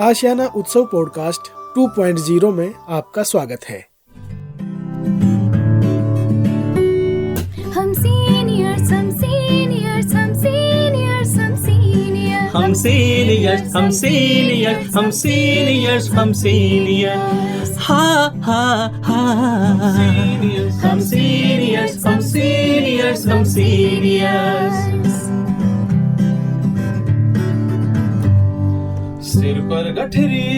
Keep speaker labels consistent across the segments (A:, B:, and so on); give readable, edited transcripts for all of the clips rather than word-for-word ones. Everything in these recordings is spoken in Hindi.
A: आशियाना उत्सव पॉडकास्ट 2.0 में आपका स्वागत है।
B: हम सीनियर्स हम सीनियर्स हम सीनियर्स हम सीनियर्स
C: हम सीनियर्स हम सीनियर्स हम सीनियर्स हम सीनियर्स हा हा हा हम सीनियर्स हम सीनियर्स हम सीनियर्स। सिर पर गठरी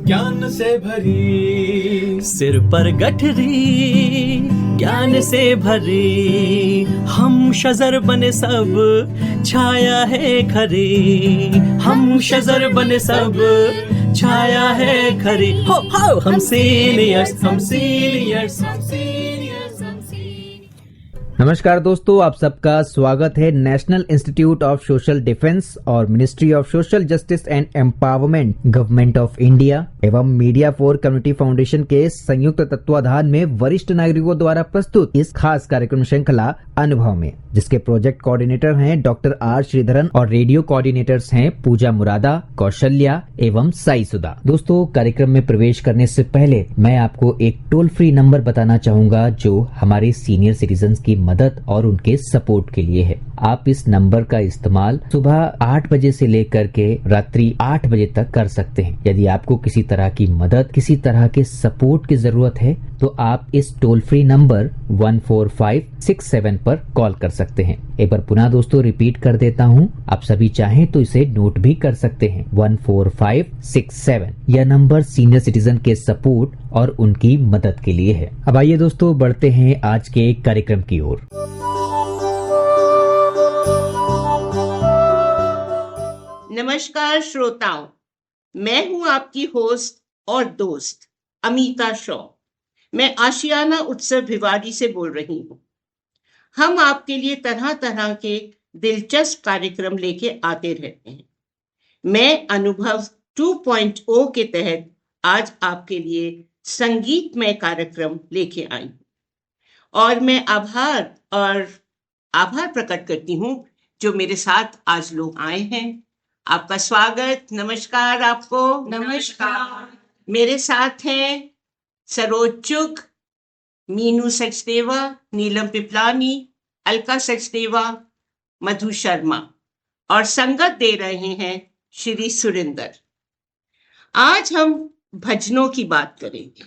C: ज्ञान से भरी, सिर पर गठरी ज्ञान से भरी, हम शजर बने सब छाया है खरी, हम शजर बने सब छाया है खरी। हो हो हम सीनियर्स हम सीनियर्स हम सीनियर्स हम सीनियर्स।
D: नमस्कार दोस्तों, आप सबका स्वागत है National Institute of Social Defence और Ministry of Social Justice and Empowerment, Government of India एवं मीडिया फॉर कम्युनिटी फाउंडेशन के संयुक्त तत्वाधान में वरिष्ठ नागरिकों द्वारा प्रस्तुत इस खास कार्यक्रम श्रृंखला अनुभव में, जिसके प्रोजेक्ट कोऑर्डिनेटर हैं डॉक्टर आर श्रीधरन और रेडियो कोऑर्डिनेटर्स हैं पूजा मुरादा, कौशल्या एवं साई सुधा। दोस्तों, कार्यक्रम में प्रवेश करने से पहले मैं आपको एक टोल फ्री नंबर बताना चाहूंगा जो हमारे सीनियर सिटीजन्स की मदद और उनके सपोर्ट के लिए है। आप इस नंबर का इस्तेमाल सुबह 8 बजे से लेकर के रात्रि 8 बजे तक कर सकते हैं। यदि आपको किसी तरह की मदद, किसी तरह के सपोर्ट की जरूरत है तो आप इस टोल फ्री नंबर 14567 पर कॉल कर सकते हैं। एक बार पुनः दोस्तों रिपीट कर देता हूं, आप सभी चाहें तो इसे नोट भी कर सकते हैं। 14567 यह नंबर सीनियर सिटीजन के सपोर्ट और उनकी मदद के लिए है। अब आइए दोस्तों बढ़ते हैं आज के कार्यक्रम की ओर।
E: नमस्कार श्रोताओं, मैं हूं आपकी होस्ट और दोस्त अमिता शॉ। मैं आशियाना उत्सव भिवाड़ी से बोल रही हूं। हम आपके लिए तरह तरह के दिलचस्प कार्यक्रम लेके आते रहते हैं। मैं अनुभव 2.0 के तहत आज आपके लिए संगीतमय कार्यक्रम लेके आई हूं और मैं आभार प्रकट करती हूं जो मेरे साथ आज लोग आए हैं। आपका स्वागत, नमस्कार आपको।
F: नमस्कार।
E: मेरे साथ हैं सरोज चुग, मीनू सचदेवा, नीलम पिपलानी, अलका सचदेवा, मधु शर्मा और संगत दे रहे हैं श्री सुरेंद्र। आज हम भजनों की बात करेंगे।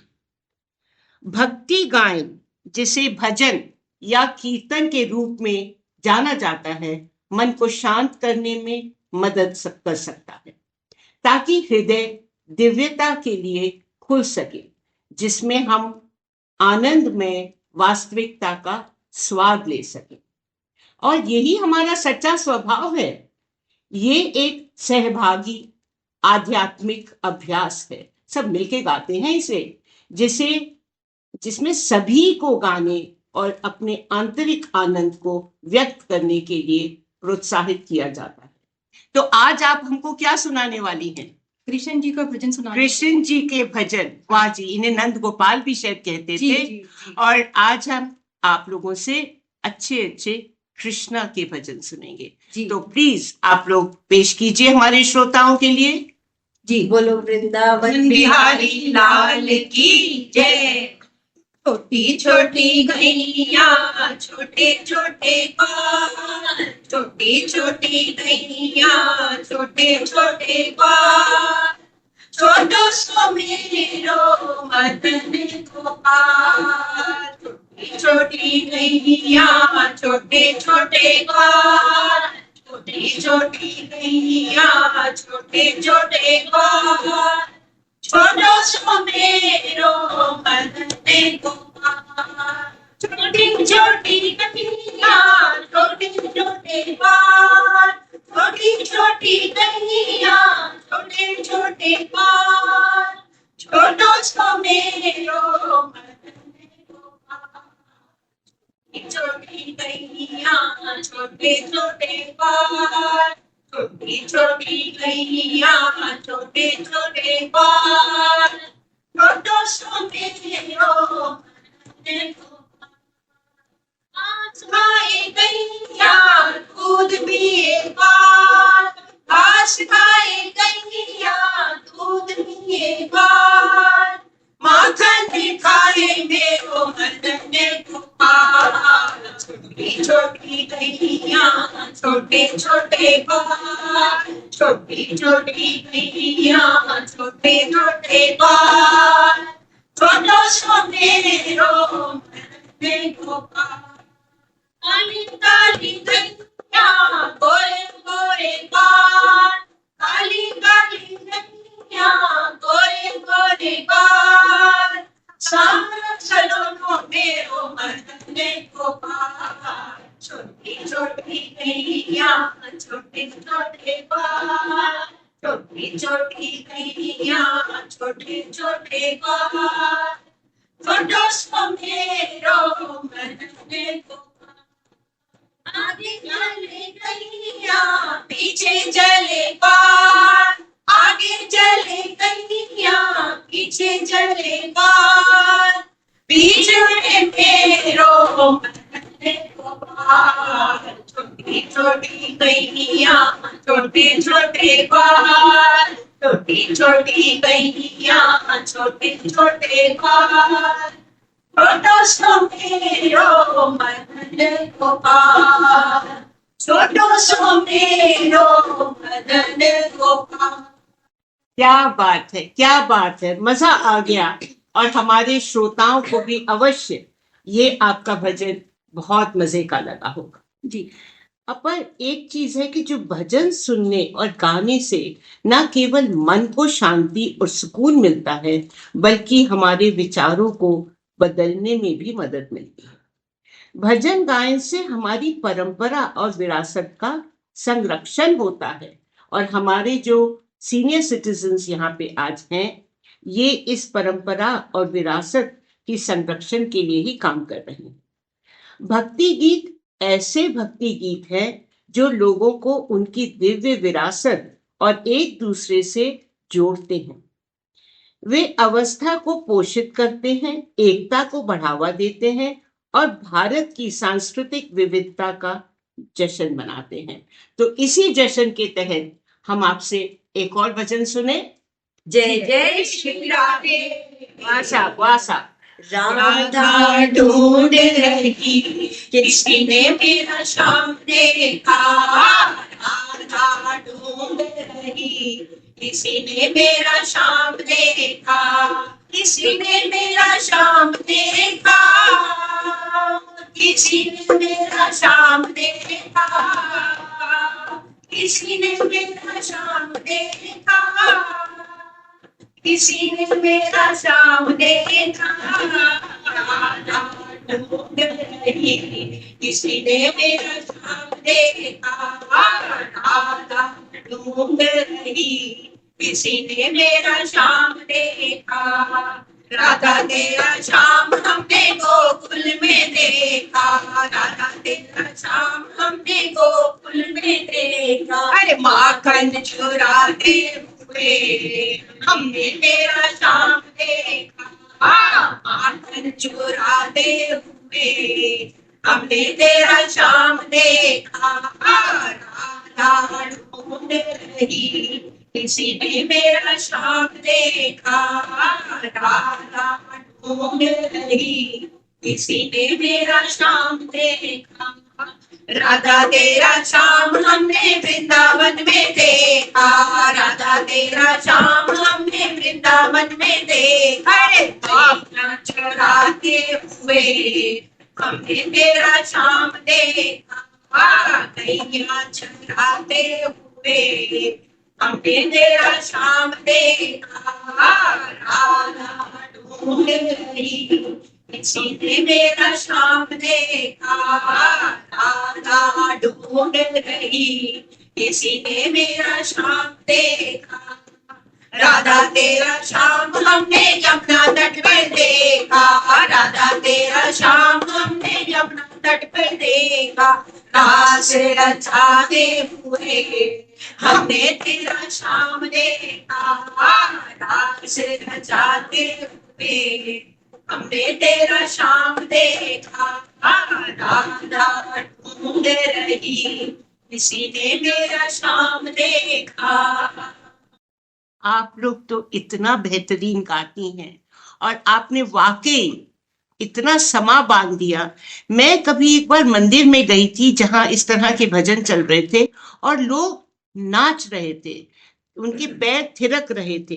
E: भक्ति गायन, जिसे भजन या कीर्तन के रूप में जाना जाता है, मन को शांत करने में मदद कर सकता है ताकि हृदय दिव्यता के लिए खुल सके, जिसमें हम आनंद में वास्तविकता का स्वाद ले सकें। और यही हमारा सच्चा स्वभाव है। ये एक सहभागी आध्यात्मिक अभ्यास है। सब मिलके गाते हैं इसे, जिसमें सभी को गाने और अपने आंतरिक आनंद को व्यक्त करने के लिए प्रोत्साहित किया जाता है। तो आज आप हमको क्या सुनाने वाली हैं?
F: कृष्ण जी का भजन सुना।
E: कृष्ण जी के भजन। वाह जी, इन्हें नंद गोपाल भी शायद कहते थे।
F: जी।
E: और आज हम आप लोगों से अच्छे अच्छे कृष्णा के भजन सुनेंगे। तो प्लीज आप लोग पेश कीजिए हमारे श्रोताओं के लिए।
F: जी, बोलो वृंदावन बिहारी लाल की जय। छोटी छोटी गैया छोटे छोटे पाल, छोटी छोटी गैया छोटे छोटे पाल, छोटो सो मेरो मदन गोपाल। छोटी छोटी गैया छोटे छोटे पाल, छोटी छोटी गैया छोटे छोटे पाल, छोटो सो मेरो मदन गोपाल। छोटी छोटी गैया छोटे छोटे पाल, छोटी छोटी गैया छोटे छोटे पाल, छोटो सो मेरो मदन गोपाल। छोटी गैया छोटे छोटे पाल, छोटी छोटी गैया छोटे छोटे पाल, छोटो सो मेरो मदन गोपाल। खाए गैया दूध पिए पाल, घास खाए गैया गैया छोटे छोटे बाल, छोटी छोटी गैया छोटे छोटे बाल, छोटो सो मेरो मन गोपाल। काली काली गैया गोरे गोरे बाल, काली काली गैया गोरे गोरे बाल, सारा सलोनो मेरो मन गोपाल। छोटी छोटी गैया छोटे छोटे बाल, छोटी छोटी गैया छोटे छोटे बाल, छोटो सो मेरो मन गोपाल। आगे चले गैया पीछे चले बाल, आगे चले गैया पीछे चले बाल, बीच में मेरो मन गोपाल। छोटी छोटी गैया छोटे छोटे बाल, छोटी छोटी गैया छोटे छोटे बाल, छोटो सो मेरो मन गोपाल, छोटो सो मेरो मन गोपाल।
E: क्या बात है, क्या बात है, मजा आ गया। और हमारे श्रोताओं को भी अवश्य ये आपका भजन बहुत मजे का लगा होगा जी। पर एक चीज है कि जो भजन सुनने और गाने से न केवल मन को शांति और सुकून मिलता है, बल्कि हमारे विचारों को बदलने में भी मदद मिलती है। भजन गायन से हमारी परंपरा और विरासत का संरक्षण होता है, और हमारे जो सीनियर सिटीजन्स यहाँ पे आज हैं, ये इस परंपरा और विरासत की संरक्षण के लिए ही काम कर रहे हैं। भक्ति गीत ऐसे भक्ति गीत हैं जो लोगों को उनकी दिव्य विरासत और एक दूसरे से जोड़ते हैं। वे अवस्था को पोषित करते हैं, एकता को बढ़ावा देते हैं और भारत की सांस्कृतिक विविधता का जश्न मनाते हैं। तो इसी जश्न के तहत हम आपसे एक और भजन सुने।
F: जय जय श्री राधे।
E: वासा वासा।
F: राधा ढूंढ रही किसी ने मेरा श्याम देखा, राधा ढूंढ रही किसी ने मेरा श्याम देखा, किसी ने मेरा श्याम देखा, किसी ने मेरा श्याम देखा, किसी ने मेरा श्याम देखा, किसी ने मेरा श्याम देखा, राधा ढूंढ रही किसी ने मेरा श्याम देखा, राधा ढूंढ रही किसी ने मेरा श्याम देखा, राधा तेरा श्याम हमने गोकुल में देखा, राधा तेरा श्याम हमने गोकुल में देखा, अरे माखन चुराते हुए हमने तेरा श्याम देखा, माखन चुराते हुए हमने तेरा श्याम देखा, राधा ढूंढ रही किसी ने मेरा श्याम देखा, राधा ढूंढ रही किसी ने मेरा श्याम देखा, राधा तेरा श्याम हमने वृंदावन में देखा, राधा तेरा श्याम हमने वृंदावन में देखा, माखन चुराते हुए हमने तेरा श्याम देखा, गैया चुराते हुए हमने तेरा श्याम देखा, राधा ढूंढ रही किसी ने मेरा श्याम देखा, राधा ढूंढ रही किसी ने मेरा श्याम देखा, राधा तेरा श्याम हमने यमुना तट पर देखा, राधा तेरा श्याम हमने यमुना तट पर देखा, रास रचाते हुए हमने तेरा श्याम देखा, रास रचाते हुए हमने तेरा श्याम देखा, राधा ढूंढ रही किसी ने मेरा श्याम देखा।
E: आप लोग तो इतना बेहतरीन गाती हैं, और आपने वाकई इतना समा बांध दिया। मैं कभी एक बार मंदिर में गई थी जहां इस तरह के भजन चल रहे थे और लोग नाच रहे थे, उनके पैर थिरक रहे थे।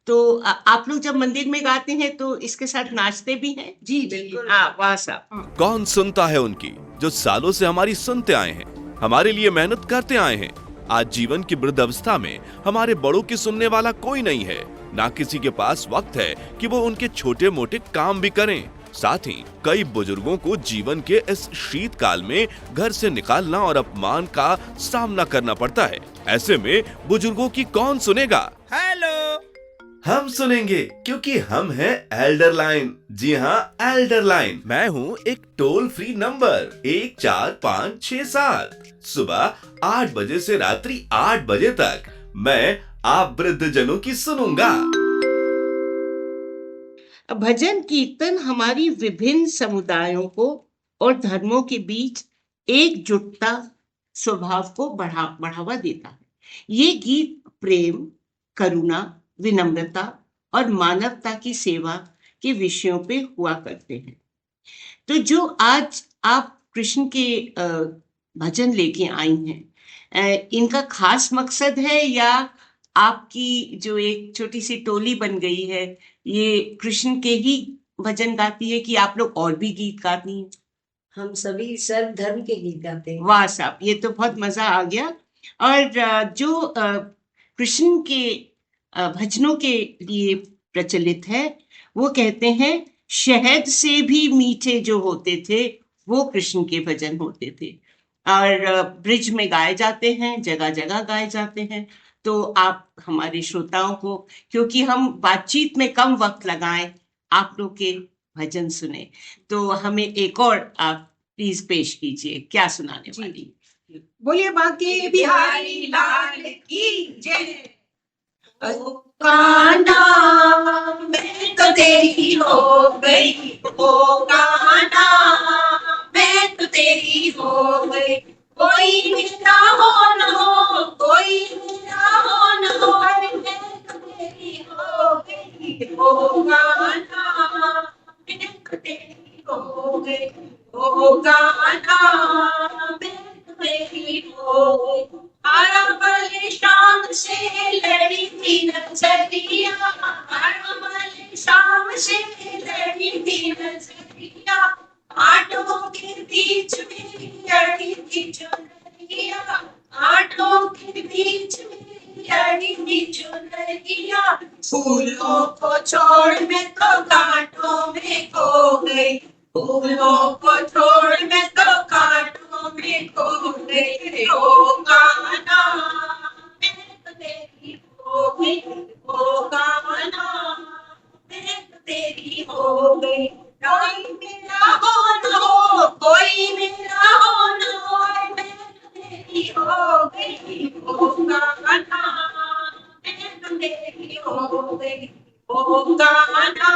E: तो आप लोग जब मंदिर में गाते हैं तो इसके साथ नाचते भी हैं?
F: जी बिल्कुल।
E: हाँ, वाह साहब।
G: कौन सुनता है उनकी, जो सालों से हमारी सुनते आए हैं, हमारे लिए मेहनत करते आए हैं। आज जीवन की वृद्ध अवस्था में हमारे बड़ों की सुनने वाला कोई नहीं है, ना किसी के पास वक्त है कि वो उनके छोटे मोटे काम भी करें। साथ ही कई बुजुर्गों को जीवन के इस शीतकाल में घर से निकालना और अपमान का सामना करना पड़ता है। ऐसे में बुजुर्गों की कौन सुनेगा?
C: हेलो,
G: हम सुनेंगे, क्योंकि हम हैं एल्डर लाइन। जी हाँ, एल्डर लाइन। मैं हूँ एक टोल फ्री नंबर 14567। सुबह 8 बजे से रात्रि 8 बजे तक मैं आप वृद्ध जनों की सुनूंगा।
E: भजन कीर्तन हमारी विभिन्न समुदायों को और धर्मों के बीच एकजुटता स्वभाव को बढ़ावा देता है। ये गीत प्रेम, करुणा, विनम्रता और मानवता की सेवा के विषयों पे हुआ करते हैं। तो जो आज आप कृष्ण के भजन लेके आई हैं, इनका खास मकसद है या आपकी जो एक छोटी सी टोली बन गई है ये कृष्ण के ही भजन गाती है कि आप लोग और भी गीत गाती हैं?
F: हम सभी सर्व धर्म के गीत गाते हैं।
E: वाह साहब, ये तो बहुत मजा आ गया। और जो कृष्ण के भजनों के लिए प्रचलित है, वो कहते हैं शहद से भी मीठे जो होते थे वो कृष्ण के भजन होते थे और ब्रिज में गाए जाते हैं, जगह जगह गाए जाते हैं। तो आप हमारे श्रोताओं को, क्योंकि हम बातचीत में कम वक्त लगाएं, आप लोग के भजन सुने, तो हमें एक और आप प्लीज पेश कीजिए। क्या सुनाने वाली?
F: बोलिए बांके बिहारी लाल की जय। कान्हा मैं तो तेरी हो गई, ओ कान्हा मैं तो तेरी हो गई। कोई मेरा हो न हो, कोई मेरा हो न हो, मैं तो तेरी हो गई, ओ कान्हा मैं तो तेरी हो गई, ओ कान्हा मैं तो तेरी हो गई। आरामल शाम से लड़ी थी नजरिया, आरामल शाम से लड़ी थी नजरिया, आठों के बीच में लड़ी थी चुनरिया, आठों के बीच में लड़ी थी चुनरिया। फूलों को छोड़ मैं तो कांटों में खो गई, फूलों को छोड़ मैं तो कांटों में खो गई, ओ कान्हा मैं तो तेरी हो गई, ओ कान्हा मैं तो तेरी हो गई। कोई मेरा हो न हो, कोई मेरा हो न हो, मैं तो तेरी हो गई, ओ कान्हा मैं तो तेरी हो गई, ओ कान्हा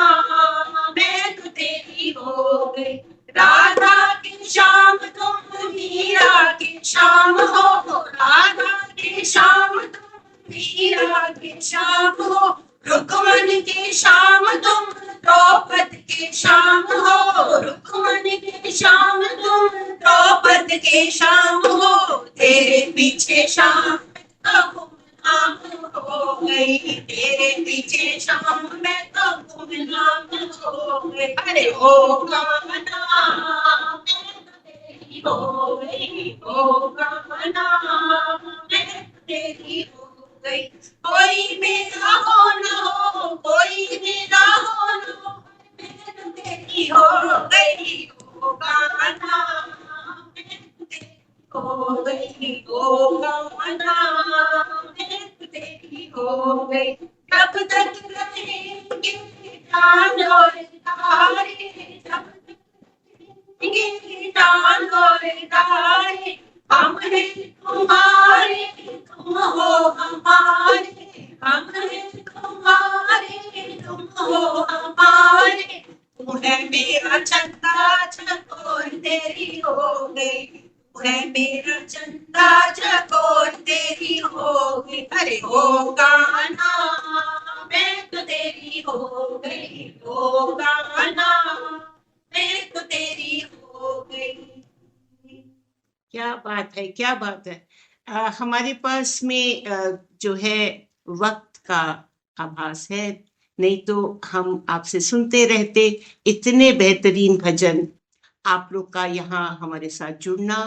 F: मैं तो तेरी हो गई। राधा की शाम तुम मीरा की शाम हो, राधा की शाम तुम मीरा की शाम हो, रुक्मणी की शाम तुम द्रौपद की शाम हो, रुक्मणी की शाम तुम द्रौपद की शाम हो। तेरे पीछे शाम तो गुमनाम हो गई, तेरे पीछे शाम में तो गुमनाम हो गई। अरे ओ कान्हा मैं तो तेरी हो गई, ओ कान्हा मैं तो तेरी हो गई। कोई मेरा हो न हो, कोई मेरा हो न हो, मैं तो तेरी हो गई, ओ कान्हा मैं तो तेरी हो गई, ओ कान्हा मैं तो तेरी हो गई। जब तक रहेंगे जान और तारे, जब तक रहेंगे जान और तारे, हम हैं तुम्हारे तुम हो हमारे, हम हैं तुम्हारे तुम हो हमारे। तू है मेरा चंदा चकोर तेरी हो गई, तू है मेरा चंदा चकोर तेरी हो गई। अरे ओ कान्हा मैं तो तेरी हो गई, ओ कान्हा मैं तो तेरी हो गई।
E: क्या बात है, क्या बात है। हमारे पास में जो है वक्त का आभास है, नहीं तो हम आपसे सुनते रहते। इतने बेहतरीन भजन, आप लोग का यहाँ हमारे साथ जुड़ना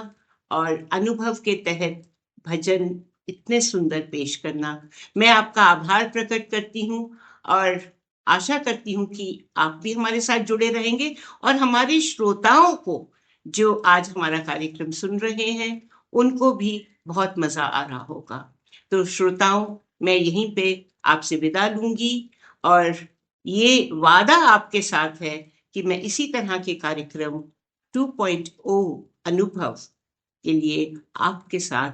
E: और अनुभव के तहत भजन इतने सुंदर पेश करना, मैं आपका आभार प्रकट करती हूँ और आशा करती हूँ कि आप भी हमारे साथ जुड़े रहेंगे और हमारे श्रोताओं को जो आज हमारा कार्यक्रम सुन रहे हैं उनको भी बहुत मजा आ रहा होगा। तो श्रोताओं, मैं यहीं पे आपसे विदा लूंगी और ये वादा आपके साथ है कि मैं इसी तरह के कार्यक्रम 2.0 अनुभव के लिए आपके साथ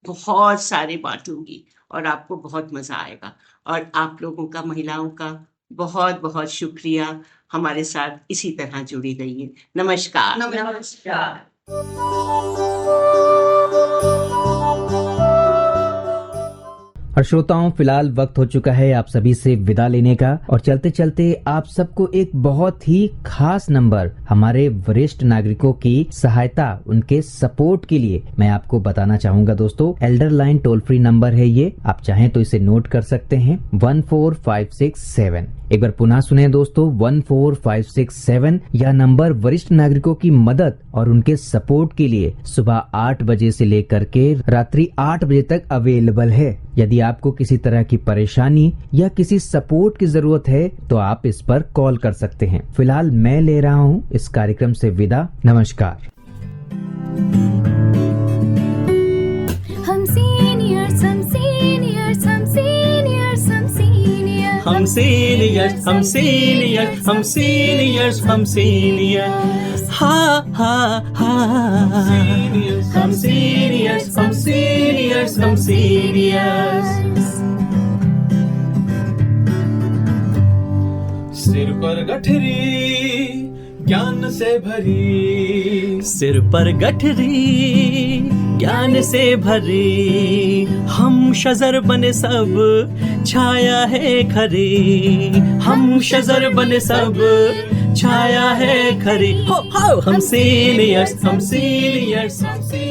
E: बहुत सारे बांटूंगी और आपको बहुत मजा आएगा। और आप लोगों का, महिलाओं का बहुत बहुत शुक्रिया, हमारे साथ इसी तरह जुड़ी रहिए। नमस्कार।
F: नमस्कार।
D: और श्रोताओं, फिलहाल वक्त हो चुका है आप सभी से विदा लेने का और चलते चलते आप सबको एक बहुत ही खास नंबर हमारे वरिष्ठ नागरिकों की सहायता, उनके सपोर्ट के लिए मैं आपको बताना चाहूंगा। दोस्तों, Elder line toll free number है ये, आप चाहें तो इसे नोट कर सकते हैं, 14567। एक बार पुनः सुने दोस्तों, 14567। यह नंबर वरिष्ठ नागरिकों की मदद और उनके सपोर्ट के लिए सुबह 8 बजे से लेकर के रात्रि 8 बजे तक अवेलेबल है। यदि आपको किसी तरह की परेशानी या किसी सपोर्ट की जरूरत है तो आप इस पर कॉल कर सकते हैं। फिलहाल मैं ले रहा हूं इस कार्यक्रम से विदा। नमस्कार।
B: हम सीनियर्स, हम सीनियर्स, हम सीनियर्स, हम सीनियर्स,
C: हम सीनियर्स, हम सीनियर्स, हम सीनियर्स, हम सीनियर्स, हा हा हा, हम सीनियर्स, हम सीनियर्स, हम सीनियर्स।
H: सिर पर गठरी ज्ञान से भरी,
C: सिर पर गठरी ज्ञान से भरी, हम शजर बने सब छाया है खरी, हम शजर बने सब छाया है खरी। हो हम सीनियर्स, हम सीनियर्स, हम सीनियर्स।